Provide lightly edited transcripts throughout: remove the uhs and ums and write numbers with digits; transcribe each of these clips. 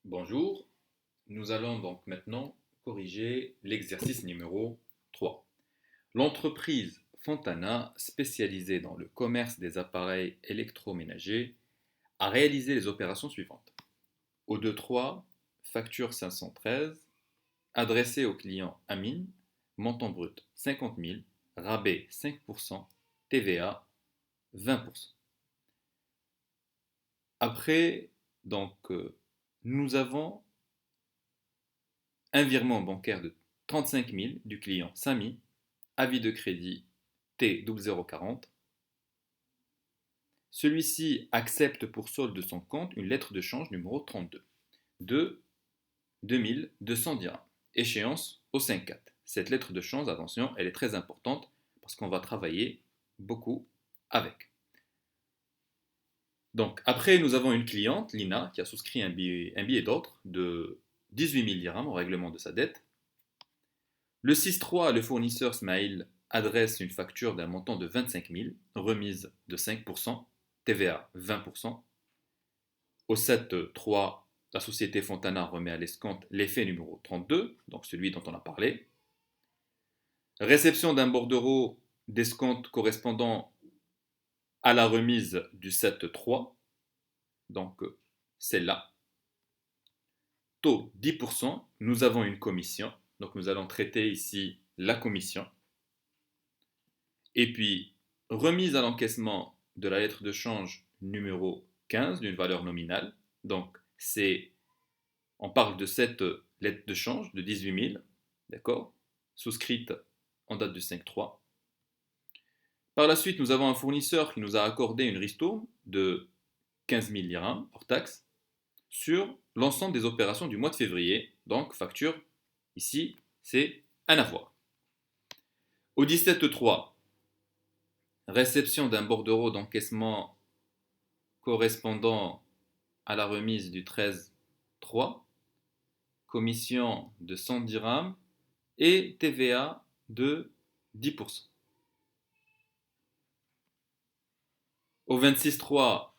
Bonjour, nous allons donc maintenant corriger l'exercice numéro 3. L'entreprise Fontana, spécialisée dans le commerce des appareils électroménagers, a réalisé les opérations suivantes. Au 2.3, facture 513, adressée au client Amine, montant brut 50 000, rabais 5%, TVA 20%. Après, donc, nous avons un virement bancaire de 35 000 du client Samy, avis de crédit T0040. Celui-ci accepte pour solde de son compte une lettre de change numéro 32 de 2200 dirhams. Échéance au 5-4. Cette lettre de change, attention, elle est très importante parce qu'on va travailler beaucoup avec. Donc, après, nous avons une cliente, Lina, qui a souscrit un billet d'ordre de 18 000 dirhams au règlement de sa dette. Le 6-3, le fournisseur Smail adresse une facture d'un montant de 25 000, remise de 5%, TVA 20%. Au 7-3, la société Fontana remet à l'escompte l'effet numéro 32, donc celui dont on a parlé. Réception d'un bordereau d'escompte correspondant à la remise du 7-3, donc celle-là. Taux 10%, nous avons une commission, donc nous allons traiter ici la commission. Et puis, remise à l'encaissement de la lettre de change numéro 15 d'une valeur nominale. Donc, on parle de cette lettre de change de 18 000, d'accord, souscrite en date du 5-3. Par la suite, nous avons un fournisseur qui nous a accordé une ristourne de 15 000 dirhams hors taxe sur l'ensemble des opérations du mois de février. Donc, facture, ici, c'est un avoir. Au 17-3, réception d'un bordereau d'encaissement correspondant à la remise du 13-3, commission de 100 dirhams et TVA de 10%. Au 26-3,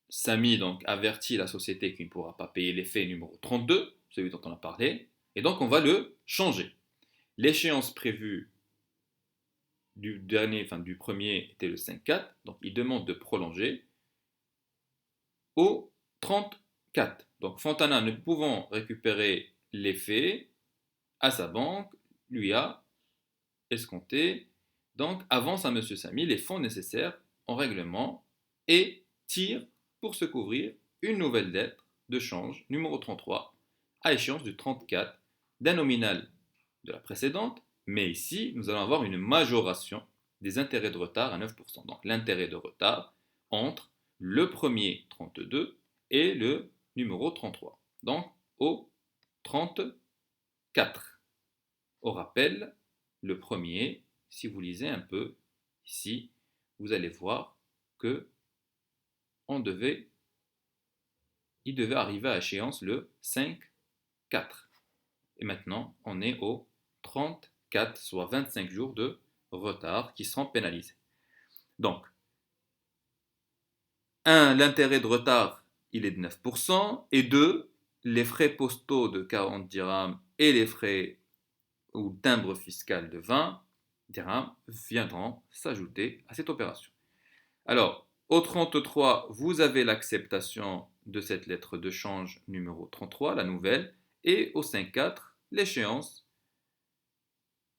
Samy donc avertit la société qu'il ne pourra pas payer l'effet numéro 32, celui dont on a parlé, et donc on va le changer. L'échéance prévue du premier était le 5-4, donc il demande de prolonger au 34. Donc Fontana, ne pouvant récupérer l'effet à sa banque, lui a escompté, donc avance à M. Samy les fonds nécessaires en règlement et tire pour se couvrir une nouvelle dette de change numéro 33 à échéance du 34 d'un nominal de la précédente, mais ici nous allons avoir une majoration des intérêts de retard à 9%. Donc l'intérêt de retard entre le premier 32 et le numéro 33. Donc au 34. Au rappel, le premier, si vous lisez un peu ici, vous allez voir que il devait arriver à échéance le 5-4. Et maintenant, on est au 34, soit 25 jours de retard qui seront pénalisés. Donc, 1, l'intérêt de retard, il est de 9%, et 2, les frais postaux de 40 dirhams et les frais ou timbre fiscal de 20 dirhams viendront s'ajouter à cette opération. Alors, au 33, vous avez l'acceptation de cette lettre de change numéro 33, la nouvelle, et au 5-4, l'échéance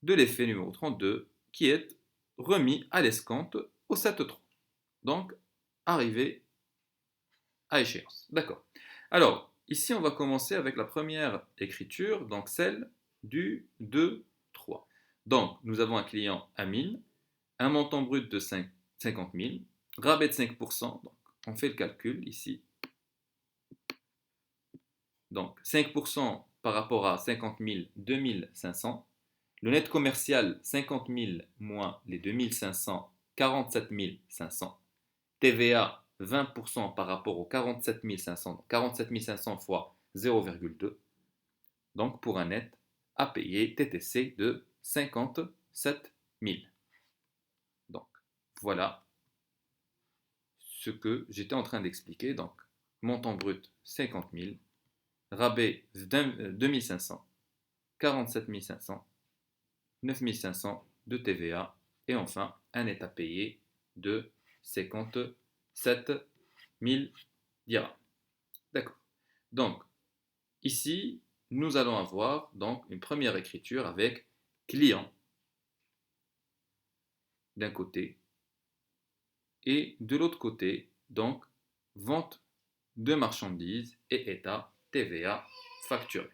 de l'effet numéro 32 qui est remis à l'escompte au 7-3. Donc, arrivé à échéance. D'accord. Alors, ici, on va commencer avec la première écriture, donc celle du 2-3. Donc, nous avons un client Amine, un montant brut de 50 000, rabais de 5%, donc on fait le calcul ici. Donc, 5% par rapport à 50 000, 2500. Le net commercial, 50 000 moins les 2500, 47 500. TVA, 20% par rapport aux 47 500, 47 500 fois 0,2. Donc pour un net à payer TTC de 57 000. Donc voilà ce que j'étais en train d'expliquer. Donc montant brut 50 000, rabais 2500, 47 500, 9 500 de TVA et enfin un net à payer de 57 000 dirhams. D'accord. Donc, ici, nous allons avoir donc une première écriture avec client d'un côté et de l'autre côté, donc vente de marchandises et état TVA facturé.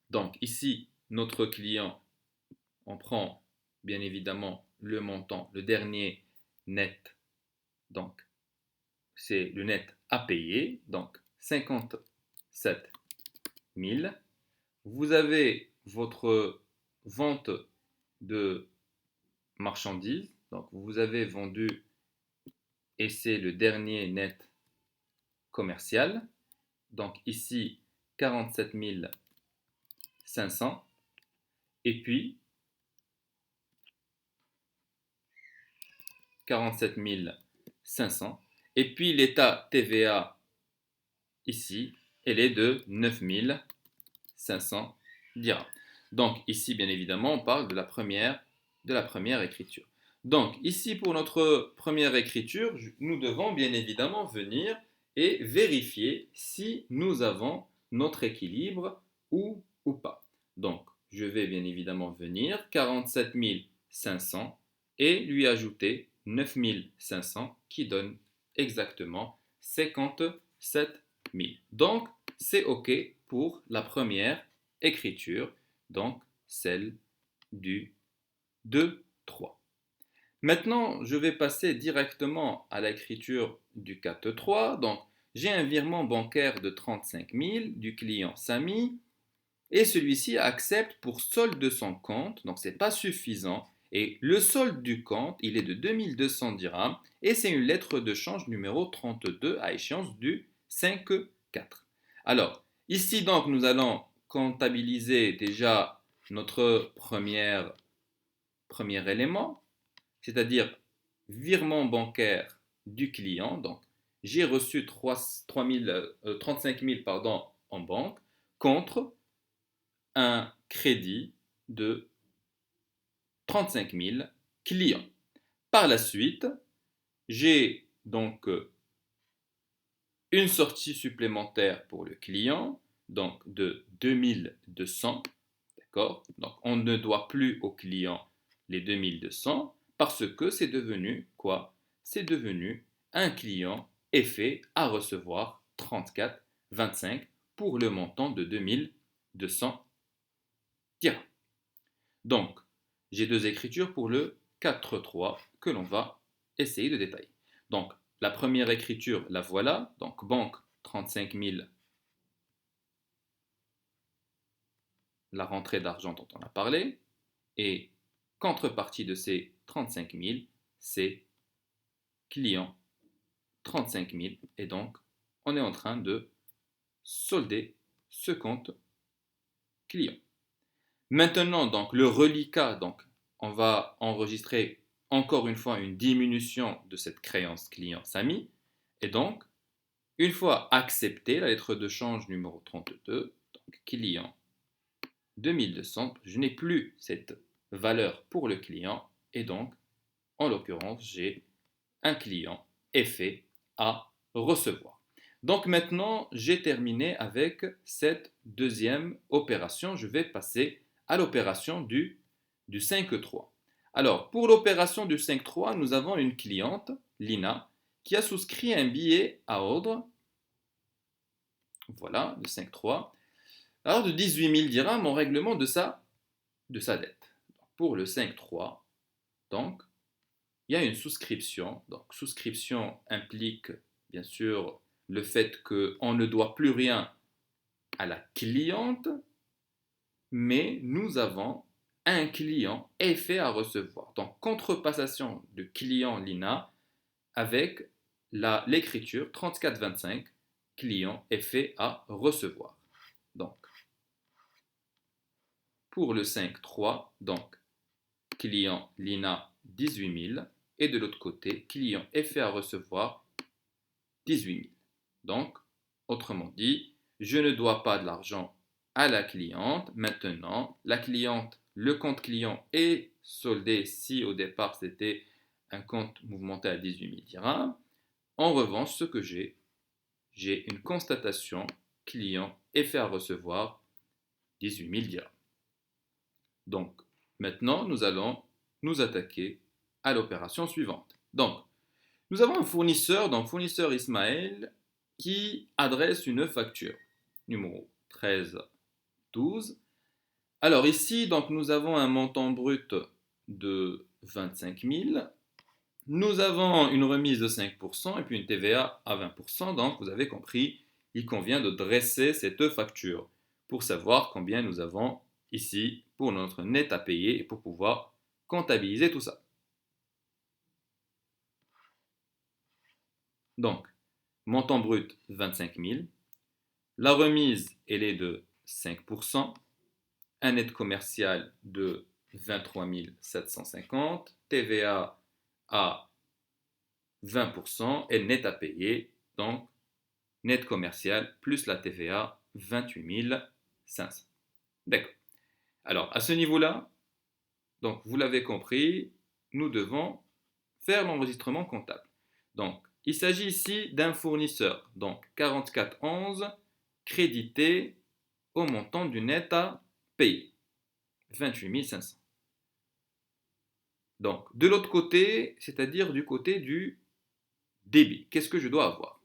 Donc ici, notre client, on prend bien évidemment le montant, le dernier net, donc c'est le net à payer, donc 57 000. Vous avez votre vente de marchandises, donc vous avez vendu et c'est le dernier net commercial, donc ici 47 500 et puis 47 500 et puis l'état TVA ici, elle est de 9 500 dirhams. Donc ici, bien évidemment, on parle de la première écriture. Donc ici, pour notre première écriture, nous devons bien évidemment venir et vérifier si nous avons notre équilibre ou pas. Donc, je vais bien évidemment venir 47 500 et lui ajouter 9 500 qui donne exactement 57 000. Donc, c'est OK pour la première écriture, donc celle du 2-3. Maintenant, je vais passer directement à l'écriture du 4-3. Donc, j'ai un virement bancaire de 35 000 du client Samy et celui-ci accepte pour solde de son compte, donc ce n'est pas suffisant. Et le solde du compte, il est de 2200 dirhams et c'est une lettre de change numéro 32 à échéance du 5-4. Alors, ici donc, nous allons comptabiliser déjà notre premier élément, c'est-à-dire virement bancaire du client. Donc, j'ai reçu 35 000 en banque contre un crédit de 35 000 clients. Par la suite, j'ai donc une sortie supplémentaire pour le client, donc de 2200. D'accord? Donc, on ne doit plus au client les 2200 parce que c'est devenu quoi? C'est devenu un client effet à recevoir 34,25 pour le montant de 2200 dirhams. Donc, j'ai deux écritures pour le 4-3 que l'on va essayer de détailler. Donc, la première écriture, la voilà. Donc, banque 35 000, la rentrée d'argent dont on a parlé. Et contrepartie de ces 35 000, c'est client 35 000. Et donc, on est en train de solder ce compte client. Maintenant, donc, le reliquat, donc, on va enregistrer encore une fois une diminution de cette créance client Samy. Et donc, une fois accepté, la lettre de change numéro 32, donc client 2200, je n'ai plus cette valeur pour le client. Et donc, en l'occurrence, j'ai un client effet à recevoir. Donc maintenant, j'ai terminé avec cette deuxième opération. Je vais passer à l'opération du 5-3. Alors, pour l'opération du 5-3, nous avons une cliente, Lina, qui a souscrit un billet à ordre. Voilà, le 5-3. Alors, de 18 000 dirhams en règlement de sa dette. Pour le 5-3, donc, il y a une souscription. Donc, souscription implique, bien sûr, le fait qu'on ne doit plus rien à la cliente, mais nous avons un client effet à recevoir. Donc, contrepassation de client Lina avec l'écriture 3425 client est fait à recevoir. Donc, pour le 5.3, donc, client Lina 18 000 et de l'autre côté, client est fait à recevoir 18 000. Donc, autrement dit, je ne dois pas de l'argent à la cliente. Maintenant, la cliente, le compte client est soldé si au départ c'était un compte mouvementé à 18 000 dirhams. En revanche, ce que j'ai une constatation client est fait à recevoir 18 000 dirhams. Donc, maintenant, nous allons nous attaquer à l'opération suivante. Donc, nous avons un fournisseur, donc fournisseur Ismaël, qui adresse une facture, numéro 1312. Alors ici, donc, nous avons un montant brut de 25 000. Nous avons une remise de 5% et puis une TVA à 20%. Donc, vous avez compris, il convient de dresser cette facture pour savoir combien nous avons ici pour notre net à payer et pour pouvoir comptabiliser tout ça. Donc, montant brut 25 000. La remise, elle est de 5%. Un net commercial de 23 750. TVA à 20% et net à payer. Donc, net commercial plus la TVA 28 500. D'accord. Alors, à ce niveau-là, donc vous l'avez compris, nous devons faire l'enregistrement comptable. Donc, il s'agit ici d'un fournisseur, donc 4411 crédité au montant du net à payer, 28 500. Donc, de l'autre côté, c'est-à-dire du côté du débit, qu'est-ce que je dois avoir?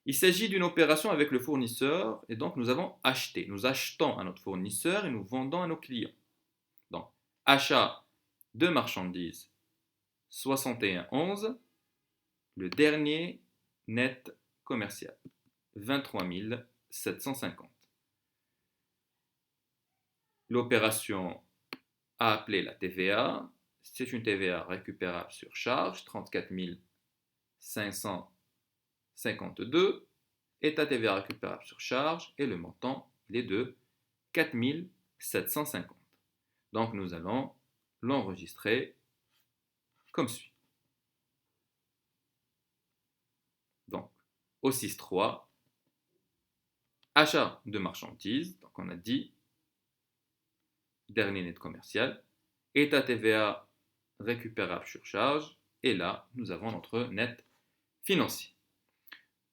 Il s'agit d'une opération avec le fournisseur et donc nous avons acheté. Nous achetons à notre fournisseur et nous vendons à nos clients. Donc, achat de marchandises 6111, le dernier net commercial 23 750. L'opération a appelé la TVA, c'est une TVA récupérable sur charge 34 552 et ta TVA récupérable sur charge et le montant il est de 4 750. Donc nous allons l'enregistrer comme suit. Donc au 6.3, achat de marchandises, donc on a dit dernier net commercial, et ta TVA récupérable sur charge, et là nous avons notre net financier.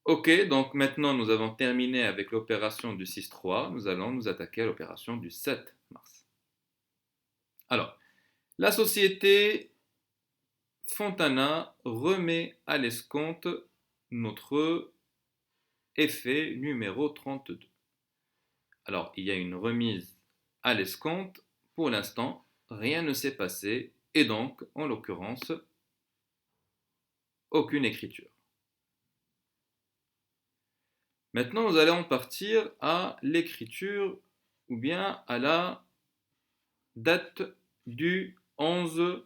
Ok, donc maintenant nous avons terminé avec l'opération du 6.3, nous allons nous attaquer à l'opération du 7 mars. Alors, la société Fontana remet à l'escompte notre effet numéro 32. Alors, il y a une remise à l'escompte. Pour l'instant, rien ne s'est passé et donc, en l'occurrence, aucune écriture. Maintenant, nous allons partir à l'écriture ou bien à la date du 11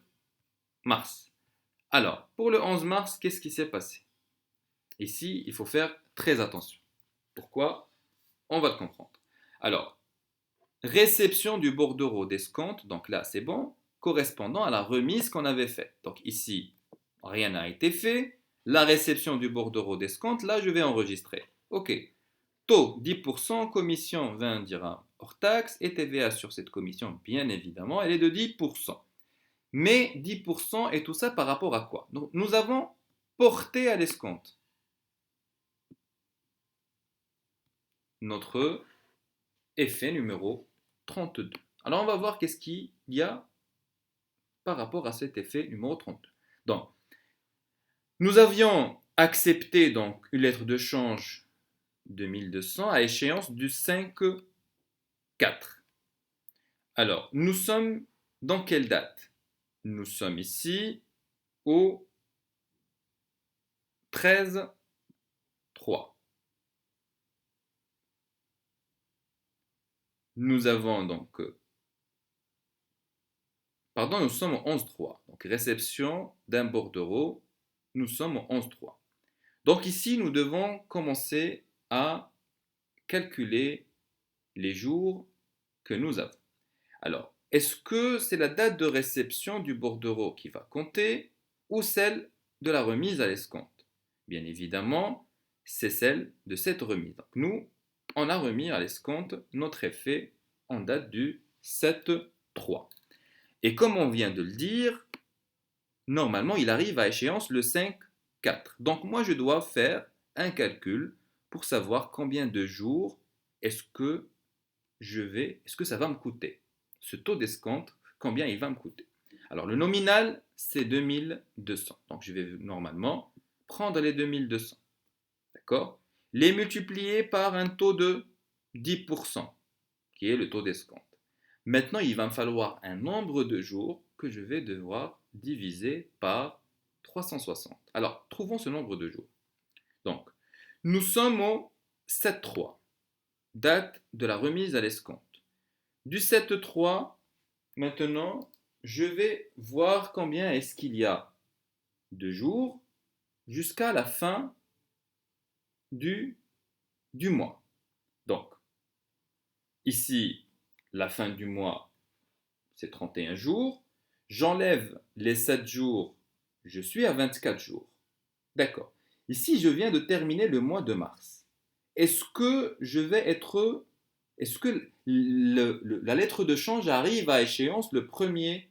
mars. Alors, pour le 11 mars, qu'est-ce qui s'est passé? Ici, il faut faire très attention. Pourquoi? On va le comprendre. Alors, réception du bordereau d'escompte, donc là c'est bon, correspondant à la remise qu'on avait faite. Donc ici, rien n'a été fait. La réception du bordereau d'escompte, là je vais enregistrer. Ok. Taux 10%, commission 20 dirhams hors taxe et TVA sur cette commission, bien évidemment, elle est de 10%. Mais 10% et tout ça par rapport à quoi? Donc, nous avons porté à l'escompte notre effet numéro 32. Alors on va voir qu'est-ce qu'il y a par rapport à cet effet numéro 32. Donc, nous avions accepté donc une lettre de change de 1200 à échéance du 5-4. Alors, nous sommes dans quelle date? Nous sommes ici au 13-3. Nous avons donc pardon, nous sommes au 11-3. Donc, réception d'un bordereau, nous sommes au 11-3. Donc, ici, nous devons commencer à calculer les jours que nous avons. Alors, est-ce que c'est la date de réception du bordereau qui va compter ou celle de la remise à l'escompte? Bien évidemment, c'est celle de cette remise. Donc, nous, on a remis à l'escompte notre effet en date du 7-3. Et comme on vient de le dire, normalement, il arrive à échéance le 5-4. Donc, moi, je dois faire un calcul pour savoir combien de jours est-ce que est-ce que ça va me coûter? Ce taux d'escompte, combien il va me coûter? Alors, le nominal, c'est 2200. Donc, je vais normalement prendre les 2200. D'accord? Les multiplier par un taux de 10%, qui est le taux d'escompte. Maintenant, il va me falloir un nombre de jours que je vais devoir diviser par 360. Alors, trouvons ce nombre de jours. Donc, nous sommes au 7-3, date de la remise à l'escompte. Du 7-3, maintenant, je vais voir combien est-ce qu'il y a de jours jusqu'à la fin du mois. Donc, ici, la fin du mois, c'est 31 jours. J'enlève les 7 jours, je suis à 24 jours. D'accord. Ici, je viens de terminer le mois de mars. Est-ce que je vais être... Est-ce que la lettre de change arrive à échéance le 1er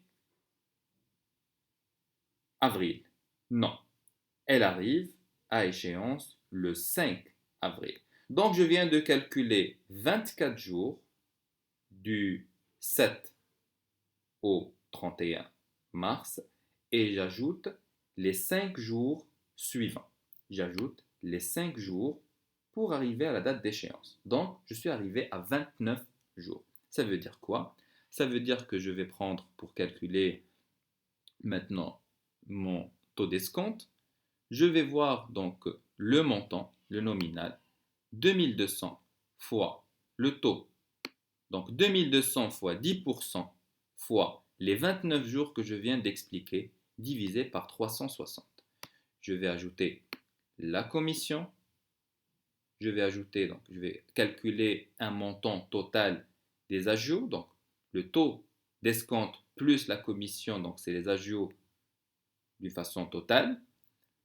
avril? Non. Elle arrive à échéance le 5 avril. Donc, je viens de calculer 24 jours du 7 au 31 mars et j'ajoute les 5 jours suivants. J'ajoute les 5 jours pour arriver à la date d'échéance. Donc, je suis arrivé à 29 jours. Ça veut dire quoi? Ça veut dire que je vais prendre pour calculer maintenant mon taux d'escompte. Je vais voir donc le montant, le nominal, 2200 fois le taux. Donc 2200 fois 10% fois les 29 jours que je viens d'expliquer, divisé par 360. Je vais ajouter la commission. Je vais calculer un montant total des agios. Donc le taux d'escompte plus la commission, donc c'est les agios d'une façon totale.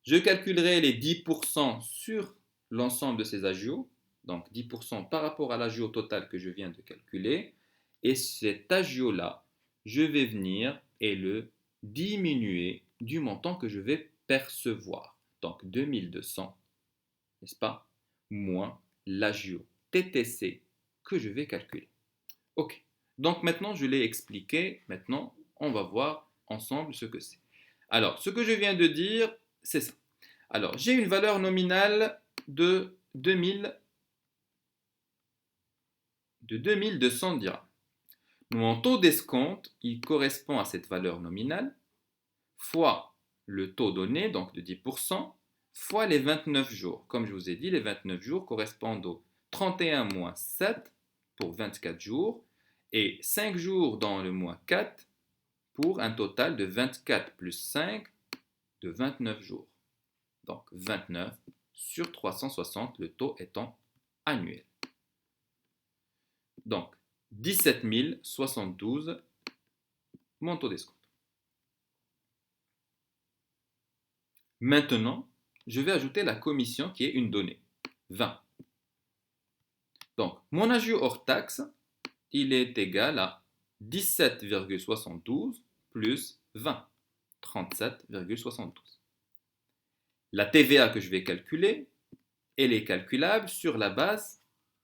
Je calculerai les 10% sur l'ensemble de ces agios, donc 10% par rapport à l'agio total que je viens de calculer. Et cet agio-là, je vais venir et le diminuer du montant que je vais percevoir. Donc 2200, n'est-ce pas, moins l'agio TTC que je vais calculer. Ok, donc maintenant je l'ai expliqué, maintenant on va voir ensemble ce que c'est. Alors, ce que je viens de dire, c'est ça. Alors, j'ai une valeur nominale de 2200 dirhams. Mon taux d'escompte, il correspond à cette valeur nominale, fois le taux donné, donc de 10%, fois les 29 jours. Comme je vous ai dit, les 29 jours correspondent au 31 moins 7 pour 24 jours, et 5 jours dans le mois 4 pour un total de 24 plus 5 de 29 jours. Donc 29 sur 360, le taux étant annuel. Donc 17 072, mon taux d'escompte. Maintenant, je vais ajouter la commission qui est une donnée, 20. Donc mon agio hors taxe, il est égal à 17,72 plus 20, 37,72. La TVA que je vais calculer, elle est calculable sur la base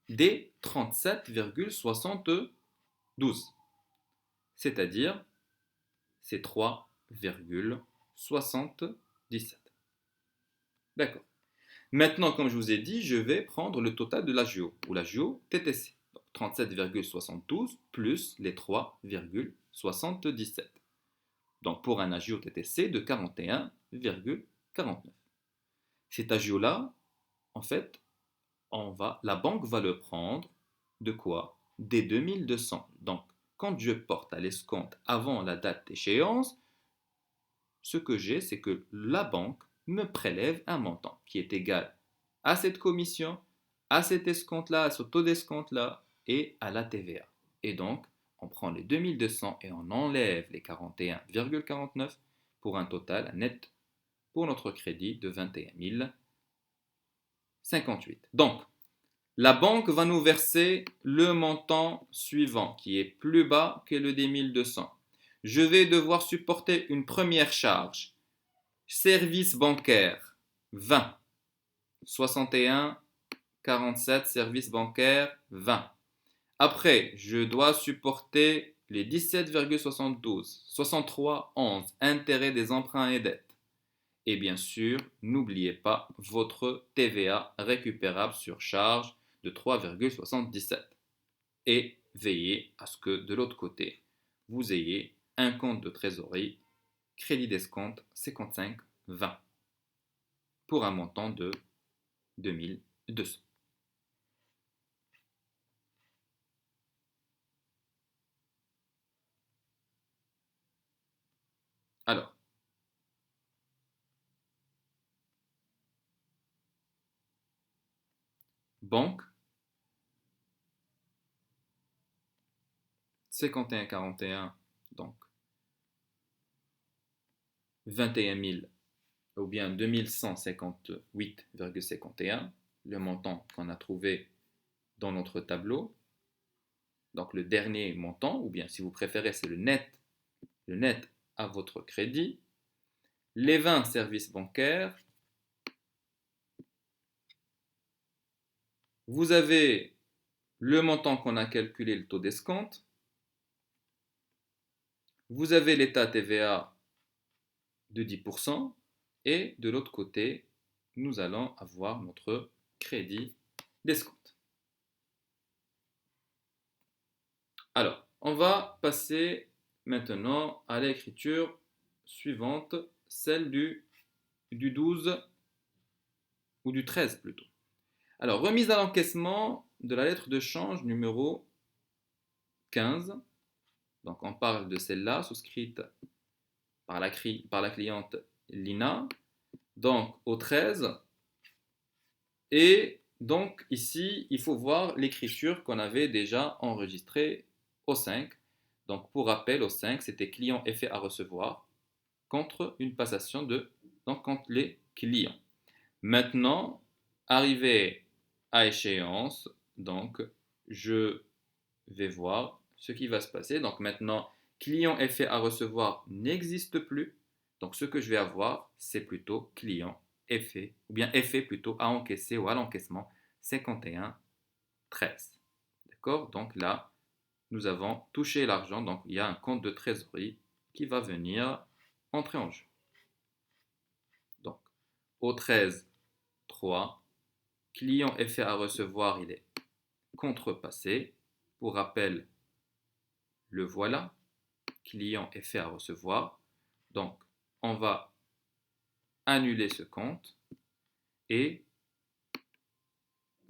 des 37,72, c'est-à-dire c'est 3,77. D'accord. Maintenant, comme je vous ai dit, je vais prendre le total de l'agio, ou l'agio TTC. 37,72 plus les 3,77. Donc pour un agio TTC de 41,49. Cet agio-là, en fait, la banque va le prendre de quoi? Des 2200. Donc, quand je porte à l'escompte avant la date d'échéance, ce que j'ai, c'est que la banque me prélève un montant qui est égal à cette commission à cet escompte-là, à ce taux d'escompte-là et à la TVA. Et donc, on prend les 2200 et on enlève les 41,49 pour un total net pour notre crédit de 21 058. Donc, la banque va nous verser le montant suivant qui est plus bas que le des 1200. Je vais devoir supporter une première charge. Service bancaire 20. 61, 47, service bancaire 20. Après, je dois supporter les 17,72, 63, 11, intérêts des emprunts et dettes. Et bien sûr, n'oubliez pas votre TVA récupérable sur charge de 3,77. Et veillez à ce que de l'autre côté, vous ayez un compte de trésorerie, crédit d'escompte 55,20 pour un montant de 2200. Alors, banque, 51,41, donc 21 000 ou bien 2158,51, le montant qu'on a trouvé dans notre tableau. Donc le dernier montant, ou bien si vous préférez, c'est le net à votre crédit. Les 20 services bancaires. Vous avez le montant qu'on a calculé, le taux d'escompte. Vous avez l'état TVA de 10%. Et de l'autre côté, nous allons avoir notre crédit d'escompte. Alors, on va passer maintenant à l'écriture suivante, celle du 12 ou du 13 plutôt. Alors, remise à l'encaissement de la lettre de change numéro 15. Donc, on parle de celle-là, souscrite par la cliente Lina. Donc, au 13. Et donc, ici, il faut voir l'écriture qu'on avait déjà enregistrée au 5. Donc, pour rappel, au 5, c'était client effet à recevoir contre une passation donc contre les clients. Maintenant, arrivé à échéance, donc je vais voir ce qui va se passer. Donc maintenant, client effet à recevoir n'existe plus. Donc ce que je vais avoir, c'est plutôt client effet, ou bien effet plutôt à encaisser ou à l'encaissement 51,13. D'accord? Donc là, nous avons touché l'argent. Donc il y a un compte de trésorerie qui va venir entrer en jeu. Donc au 13, 3, client effet à recevoir, il est contrepassé. Pour rappel, le voilà, client effet à recevoir. Donc, on va annuler ce compte et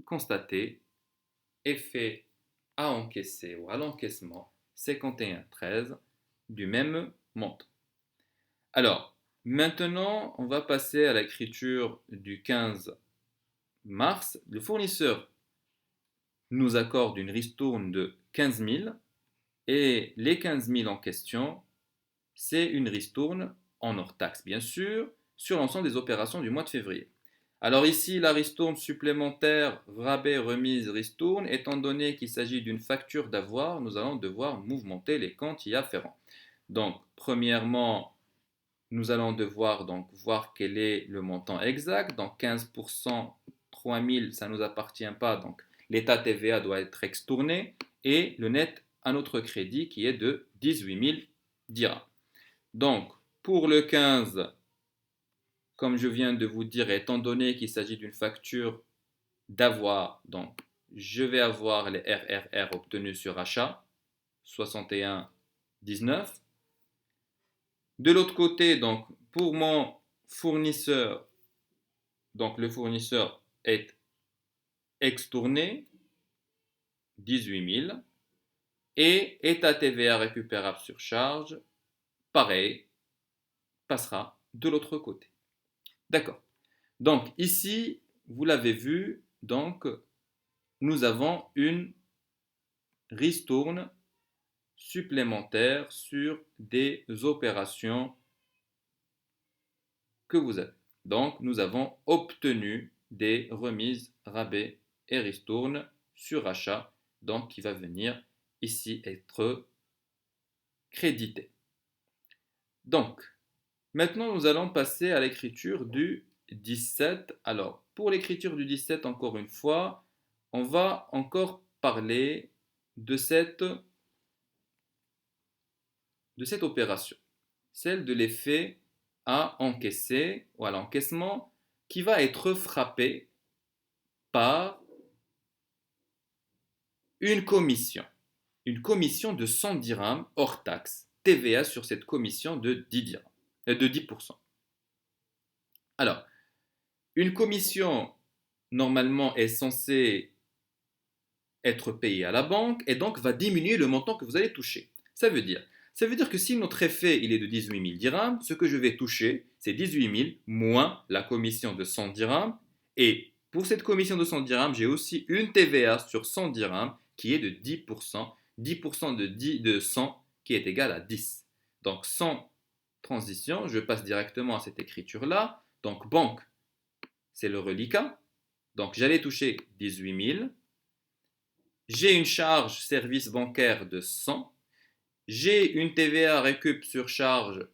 constater effet à encaisser ou à l'encaissement 51,13 du même montant. Alors, maintenant, on va passer à l'écriture du 15 mars. Le fournisseur nous accorde une ristourne de 15 000 et les 15 000 en question, c'est une ristourne en hors taxe, bien sûr, sur l'ensemble des opérations du mois de février. Alors ici, la ristourne supplémentaire, rabais, remise, ristourne, étant donné qu'il s'agit d'une facture d'avoir, nous allons devoir mouvementer les comptes y afférents. Donc, premièrement, nous allons devoir donc voir quel est le montant exact. Donc 15%, 3 000, ça ne nous appartient pas. Donc l'état TVA doit être extourné. Et le net à notre crédit qui est de 18 000 dirhams. Donc pour le 15, comme je viens de vous dire, étant donné qu'il s'agit d'une facture d'avoir, donc je vais avoir les RRR obtenus sur achat, 61,19. De l'autre côté, donc, pour mon fournisseur, donc le fournisseur est extourné, 18 000. Et état TVA récupérable sur charge, pareil, passera de l'autre côté. D'accord. Donc ici, vous l'avez vu, donc nous avons une ristourne supplémentaire sur des opérations que vous avez. Donc, nous avons obtenu des remises, rabais et ristournes sur achat, donc qui va venir ici être crédité. Donc, maintenant, nous allons passer à l'écriture du 17. Alors, pour l'écriture du 17, encore une fois, on va encore parler de cette opération, celle de l'effet à encaisser ou à l'encaissement qui va être frappé par une commission de 100 dirhams hors taxe, TVA sur cette commission de 10 dirhams, de 10%. Alors, une commission normalement est censée être payée à la banque et donc va diminuer le montant que vous allez toucher. Ça veut dire que si notre effet il est de 18 000 dirhams, ce que je vais toucher, c'est 18 000 moins la commission de 100 dirhams. Et pour cette commission de 100 dirhams, j'ai aussi une TVA sur 100 dirhams qui est de 10%. 10% de 100 qui est égal à 10. Donc sans transition, je passe directement à cette écriture-là. Donc banque, c'est le reliquat. Donc j'allais toucher 18 000. J'ai une charge service bancaire de 100. J'ai une TVA récup sur charge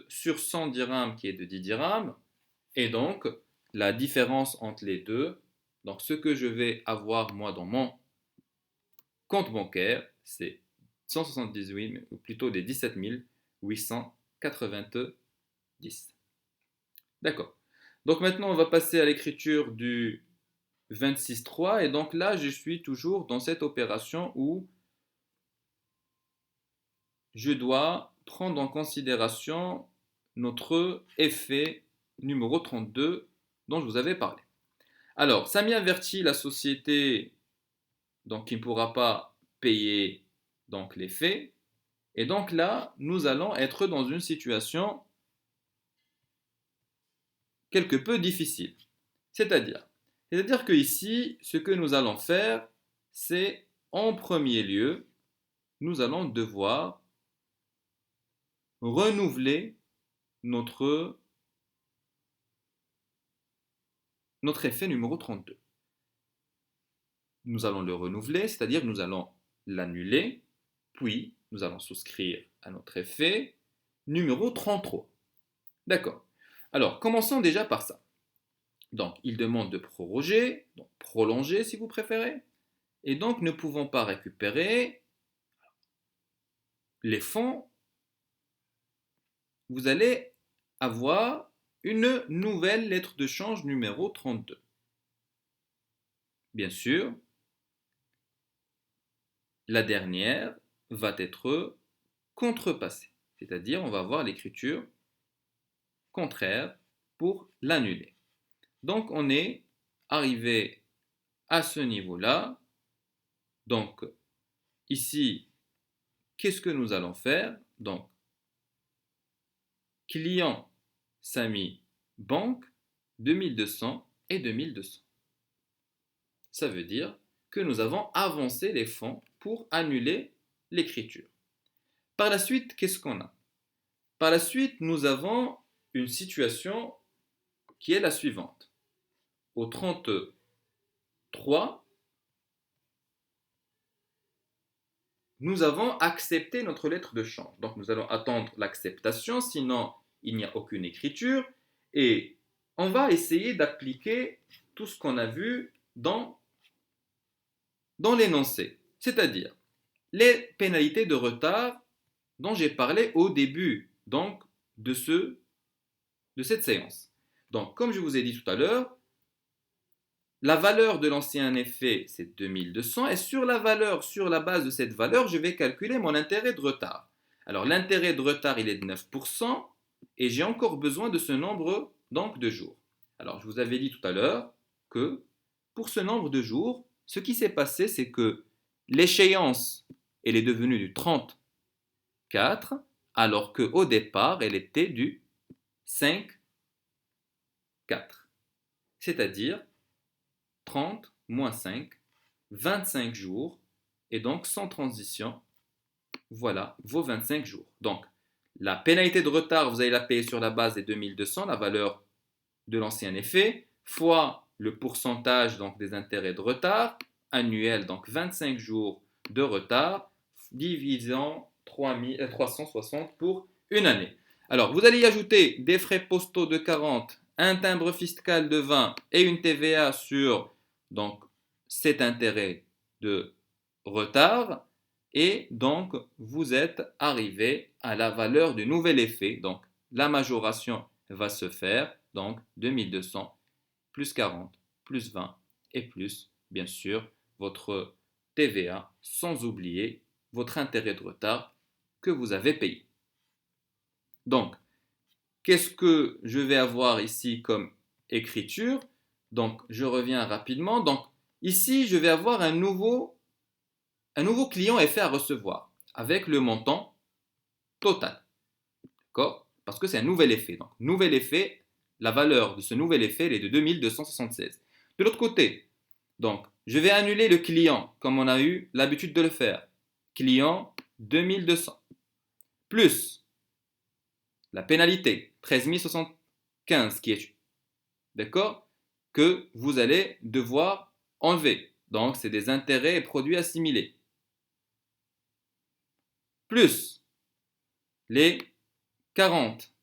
sur 100 dirhams qui est de 10 dirhams. Et donc, la différence entre les deux, donc ce que je vais avoir moi dans mon compte bancaire, c'est 178, ou plutôt des 17 890. D'accord. Donc maintenant, on va passer à l'écriture du 26.3. Et donc là, je suis toujours dans cette opération où je dois prendre en considération notre effet numéro 32 dont je vous avais parlé. Alors, Sami avertit la société donc, qui ne pourra pas payer donc, les faits. Et donc là, nous allons être dans une situation quelque peu difficile. C'est-à-dire, que ici, ce que nous allons faire, c'est en premier lieu, nous allons devoir renouveler notre effet numéro 32. Nous allons le renouveler, c'est-à-dire que nous allons l'annuler, puis nous allons souscrire à notre effet numéro 33. D'accord. Alors, commençons déjà par ça. Donc, il demande de proroger, donc prolonger si vous préférez, et donc ne pouvons pas récupérer les fonds, vous allez avoir une nouvelle lettre de change numéro 32. Bien sûr, la dernière va être contrepassée, c'est-à-dire on va avoir l'écriture contraire pour l'annuler. Donc on est arrivé à ce niveau-là. Donc ici, qu'est-ce que nous allons faire? Donc client Sami banque 2200 et 2200. Ça veut dire que nous avons avancé les fonds pour annuler l'écriture. Par la suite, qu'est-ce qu'on a? Par la suite, nous avons une situation qui est la suivante. Au 33, nous avons accepté notre lettre de change. Donc nous allons attendre l'acceptation, sinon il n'y a aucune écriture. Et on va essayer d'appliquer tout ce qu'on a vu dans l'énoncé. C'est-à-dire les pénalités de retard dont j'ai parlé au début donc, de cette séance. Donc, comme je vous ai dit tout à l'heure, la valeur de l'ancien effet, c'est 2200. Et sur la base de cette valeur, je vais calculer mon intérêt de retard. Alors, l'intérêt de retard, il est de 9%. Et j'ai encore besoin de ce nombre donc, de jours. Alors, je vous avais dit tout à l'heure que pour ce nombre de jours, ce qui s'est passé, c'est que l'échéance, elle est devenue du 34, alors qu'au départ, elle était du 5,4. C'est-à-dire 30 moins 5, 25 jours et donc sans transition, voilà vos 25 jours. Donc, la pénalité de retard, vous allez la payer sur la base des 2200, la valeur de l'ancien effet, fois le pourcentage donc, des intérêts de retard annuel, donc 25 jours de retard, divisant 360 pour une année. Alors, vous allez y ajouter des frais postaux de 40, un timbre fiscal de 20 et une TVA sur donc, cet intérêt de retard. Et donc, vous êtes arrivé à la valeur du nouvel effet. Donc, la majoration va se faire, donc 2200 plus 40 plus 20 et plus, bien sûr, votre TVA, sans oublier votre intérêt de retard que vous avez payé. Donc, qu'est-ce que je vais avoir ici comme écriture? Donc, je reviens rapidement. Donc, ici, je vais avoir un nouveau client effet à recevoir avec le montant total. D'accord? Parce que c'est un nouvel effet. Donc, nouvel effet, la valeur de ce nouvel effet, elle est de 2276. De l'autre côté, donc, je vais annuler le client comme on a eu l'habitude de le faire. Client 2200 plus la pénalité 13 075 qui est, d'accord, que vous allez devoir enlever. Donc, c'est des intérêts et produits assimilés. Plus les 40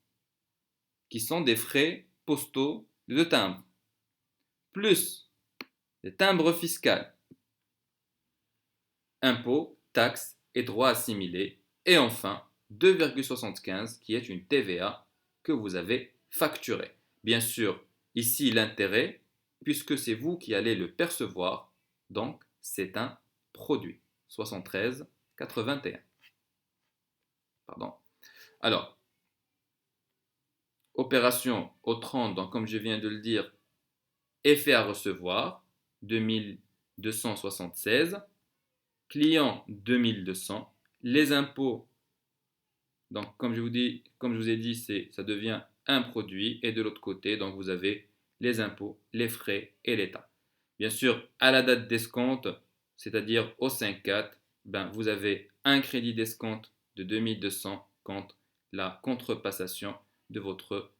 qui sont des frais postaux de timbre. Plus les timbres fiscaux, impôts, taxes et droits assimilés. Et enfin, 2,75 qui est une TVA que vous avez facturée. Bien sûr, ici l'intérêt, puisque c'est vous qui allez le percevoir, donc c'est un produit. 73,81. Pardon. Alors, opération au 30, donc comme je viens de le dire, effet à recevoir, 2276. Client 2200. Les impôts, donc comme je vous ai dit, ça devient un produit. Et de l'autre côté, donc vous avez les impôts, les frais et l'État. Bien sûr, à la date d'escompte, c'est-à-dire au 5-4, ben, vous avez un crédit d'escompte de 2200 contre la contrepassation de votre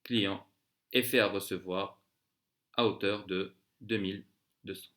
client effet à recevoir à hauteur de 2200.